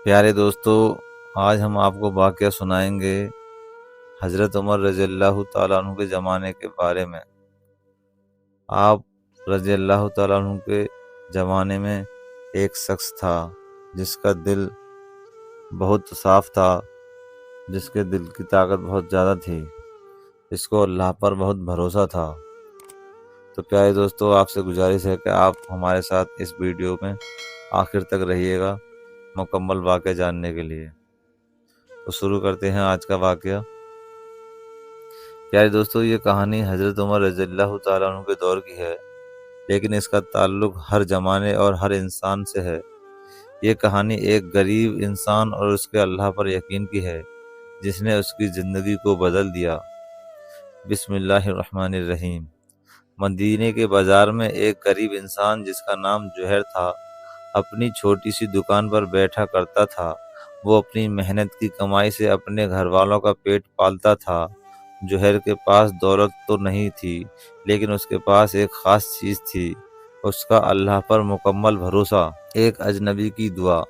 پیارے دوستو، آج ہم آپ کو واقعہ سنائیں گے حضرت عمر رضی اللہ تعالیٰ عنہ کے زمانے کے بارے میں۔ آپ رضی اللہ تعالیٰ عنہ کے زمانے میں ایک شخص تھا جس کا دل بہت صاف تھا، جس کے دل کی طاقت بہت زیادہ تھی، اس کو اللہ پر بہت بھروسہ تھا۔ تو پیارے دوستو، آپ سے گزارش ہے کہ آپ ہمارے ساتھ اس ویڈیو میں آخر تک رہیے گا مکمل واقعہ جاننے کے لیے۔ تو شروع کرتے ہیں آج کا واقعہ۔ پیارے دوستو، یہ کہانی حضرت عمر رضی اللہ تعالیٰ عنہ کے دور کی ہے، لیکن اس کا تعلق ہر زمانے اور ہر انسان سے ہے۔ یہ کہانی ایک غریب انسان اور اس کے اللہ پر یقین کی ہے، جس نے اس کی زندگی کو بدل دیا۔ بسم اللہ الرحمن الرحیم۔ مدینے کے بازار میں ایک غریب انسان جس کا نام جوہر تھا، اپنی چھوٹی سی دکان پر بیٹھا کرتا تھا۔ وہ اپنی محنت کی کمائی سے اپنے گھر والوں کا پیٹ پالتا تھا۔ جوہر کے پاس دولت تو نہیں تھی، لیکن اس کے پاس ایک خاص چیز تھی، اس کا اللہ پر مکمل بھروسہ، ایک اجنبی کی دعا۔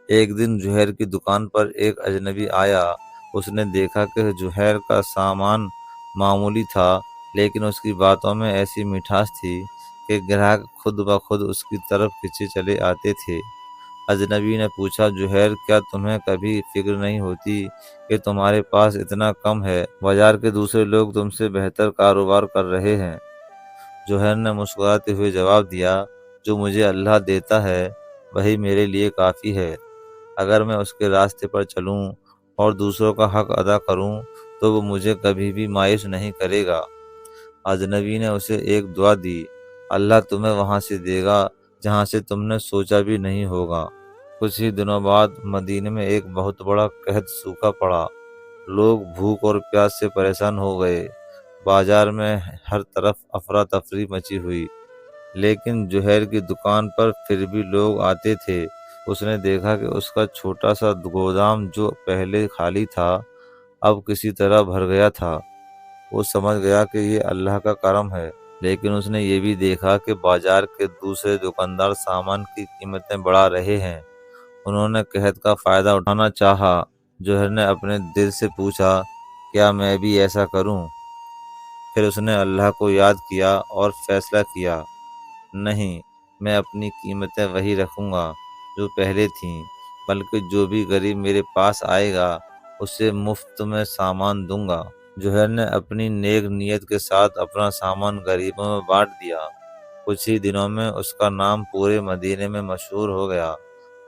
ایک دن جوہر کی دکان پر ایک اجنبی آیا۔ اس نے دیکھا کہ جوہر کا سامان معمولی تھا، لیکن اس کی باتوں میں ایسی مٹھاس تھی کہ گراہک خود بخود اس کی طرف کھنچے چلے آتے تھے۔ اجنبی نے پوچھا، جوہر، کیا تمہیں کبھی فکر نہیں ہوتی کہ تمہارے پاس اتنا کم ہے؟ بازار کے دوسرے لوگ تم سے بہتر کاروبار کر رہے ہیں۔ جوہر نے مسکراتے ہوئے جواب دیا، جو مجھے اللہ دیتا ہے وہی میرے لیے کافی ہے۔ اگر میں اس کے راستے پر چلوں اور دوسروں کا حق ادا کروں تو وہ مجھے کبھی بھی مایوس نہیں کرے گا۔ اجنبی نے اسے ایک دعا دی، اللہ تمہیں وہاں سے دے گا جہاں سے تم نے سوچا بھی نہیں ہوگا۔ کچھ ہی دنوں بعد مدینے میں ایک بہت بڑا قحط سوکھا پڑا۔ لوگ بھوک اور پیاس سے پریشان ہو گئے۔ بازار میں ہر طرف افراتفری مچی ہوئی، لیکن جوہر کی دکان پر پھر بھی لوگ آتے تھے۔ اس نے دیکھا کہ اس کا چھوٹا سا گودام جو پہلے خالی تھا، اب کسی طرح بھر گیا تھا۔ وہ سمجھ گیا کہ یہ اللہ کا کرم ہے، لیکن اس نے یہ بھی دیکھا کہ بازار کے دوسرے دکاندار سامان کی قیمتیں بڑھا رہے ہیں۔ انہوں نے قحط کا فائدہ اٹھانا چاہا۔ جوہر نے اپنے دل سے پوچھا، کیا میں بھی ایسا کروں؟ پھر اس نے اللہ کو یاد کیا اور فیصلہ کیا، نہیں، میں اپنی قیمتیں وہی رکھوں گا جو پہلے تھیں، بلکہ جو بھی غریب میرے پاس آئے گا اسے مفت میں سامان دوں گا۔ جوہر نے اپنی نیک نیت کے ساتھ اپنا سامان غریبوں میں بانٹ دیا۔ کچھ ہی دنوں میں اس کا نام پورے مدینے میں مشہور ہو گیا۔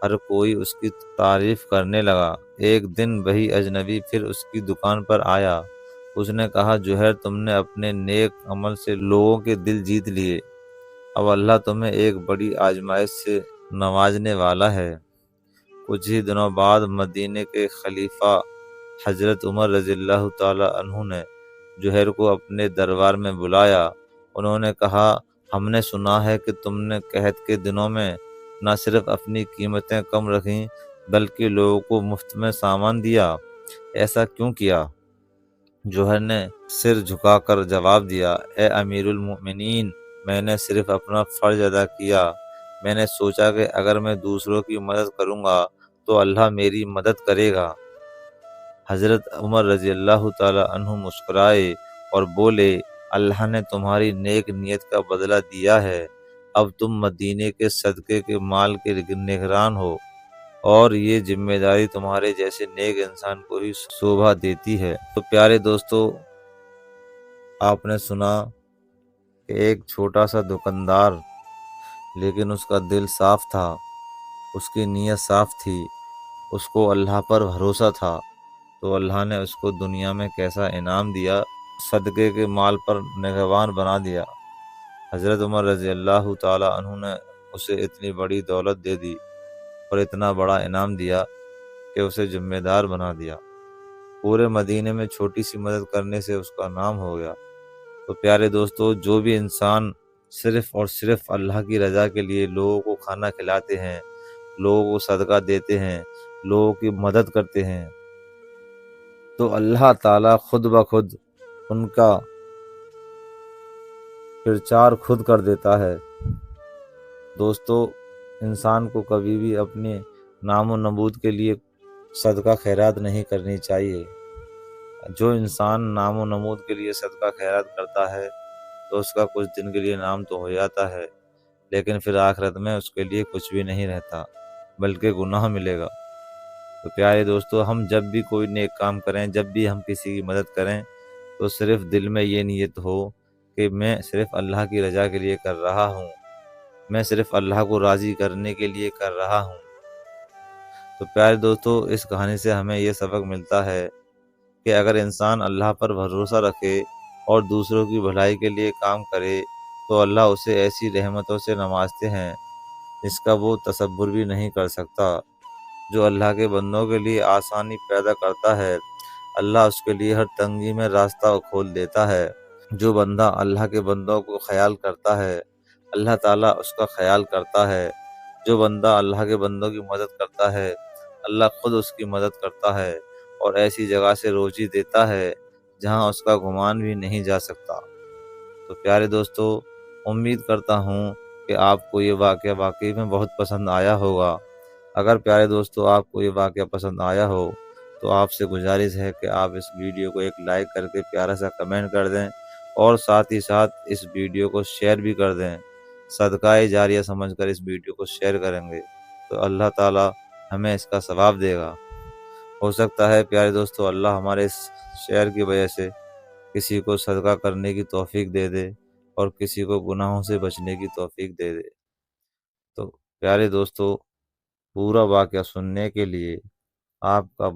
ہر کوئی اس کی تعریف کرنے لگا۔ ایک دن وہی اجنبی پھر اس کی دکان پر آیا۔ اس نے کہا، جوہر، تم نے اپنے نیک عمل سے لوگوں کے دل جیت لیے، اب اللہ تمہیں ایک بڑی آزمائش سے نوازنے والا ہے۔ کچھ ہی دنوں بعد مدینے کے خلیفہ حضرت عمر رضی اللہ تعالی عنہ نے جوہر کو اپنے دربار میں بلایا۔ انہوں نے کہا، ہم نے سنا ہے کہ تم نے قحط کے دنوں میں نہ صرف اپنی قیمتیں کم رکھیں بلکہ لوگوں کو مفت میں سامان دیا، ایسا کیوں کیا؟ جوہر نے سر جھکا کر جواب دیا، اے امیر المؤمنین، میں نے صرف اپنا فرض ادا کیا۔ میں نے سوچا کہ اگر میں دوسروں کی مدد کروں گا تو اللہ میری مدد کرے گا۔ حضرت عمر رضی اللہ تعالی عنہ مسکرائے اور بولے، اللہ نے تمہاری نیک نیت کا بدلہ دیا ہے۔ اب تم مدینے کے صدقے کے مال کے نگران ہو، اور یہ ذمہ داری تمہارے جیسے نیک انسان کو ہی شوبھا دیتی ہے۔ تو پیارے دوستو، آپ نے سنا کہ ایک چھوٹا سا دکاندار، لیکن اس کا دل صاف تھا، اس کی نیت صاف تھی، اس کو اللہ پر بھروسہ تھا، تو اللہ نے اس کو دنیا میں کیسا انعام دیا، صدقے کے مال پر نگہبان بنا دیا۔ حضرت عمر رضی اللہ تعالی عنہ نے اسے اتنی بڑی دولت دے دی اور اتنا بڑا انعام دیا کہ اسے ذمہ دار بنا دیا۔ پورے مدینے میں چھوٹی سی مدد کرنے سے اس کا نام ہو گیا۔ تو پیارے دوستو، جو بھی انسان صرف اور صرف اللہ کی رضا کے لیے لوگوں کو کھانا کھلاتے ہیں، لوگوں کو صدقہ دیتے ہیں، لوگوں کی مدد کرتے ہیں، تو اللہ تعالیٰ خود بخود ان کا پرچار خود کر دیتا ہے۔ دوستو، انسان کو کبھی بھی اپنے نام و نمود کے لیے صدقہ خیرات نہیں کرنی چاہیے۔ جو انسان نام و نمود کے لیے صدقہ خیرات کرتا ہے تو اس کا کچھ دن کے لیے نام تو ہو جاتا ہے، لیکن پھر آخرت میں اس کے لیے کچھ بھی نہیں رہتا بلکہ گناہ ملے گا۔ تو پیارے دوستو، ہم جب بھی کوئی نیک کام کریں، جب بھی ہم کسی کی مدد کریں، تو صرف دل میں یہ نیت ہو کہ میں صرف اللہ کی رضا کے لیے کر رہا ہوں، میں صرف اللہ کو راضی کرنے کے لیے کر رہا ہوں۔ تو پیارے دوستو، اس کہانی سے ہمیں یہ سبق ملتا ہے کہ اگر انسان اللہ پر بھروسہ رکھے اور دوسروں کی بھلائی کے لیے کام کرے تو اللہ اسے ایسی رحمتوں سے نوازتے ہیں جس کا وہ تصور بھی نہیں کر سکتا۔ جو اللہ کے بندوں کے لیے آسانی پیدا کرتا ہے، اللہ اس کے لیے ہر تنگی میں راستہ کھول دیتا ہے۔ جو بندہ اللہ کے بندوں کو خیال کرتا ہے، اللہ تعالیٰ اس کا خیال کرتا ہے۔ جو بندہ اللہ کے بندوں کی مدد کرتا ہے، اللہ خود اس کی مدد کرتا ہے اور ایسی جگہ سے روزی دیتا ہے جہاں اس کا گمان بھی نہیں جا سکتا۔ تو پیارے دوستو، امید کرتا ہوں کہ آپ کو یہ واقعہ واقعی میں بہت پسند آیا ہوگا۔ اگر پیارے دوستو آپ کو یہ واقعہ پسند آیا ہو تو آپ سے گزارش ہے کہ آپ اس ویڈیو کو ایک لائک کر کے پیارا سا کمنٹ کر دیں اور ساتھ ہی ساتھ اس ویڈیو کو شیئر بھی کر دیں۔ صدقہ جاریہ سمجھ کر اس ویڈیو کو شیئر کریں گے تو اللہ تعالیٰ ہمیں اس کا ثواب دے گا۔ ہو سکتا ہے پیارے دوستو اللہ ہمارے اس شیئر کی وجہ سے کسی کو صدقہ کرنے کی توفیق دے دے اور کسی کو گناہوں سے بچنے کی توفیق دے دے۔ تو پیارے دوستو، پورا واقعہ سننے کے لیے آپ کا بہت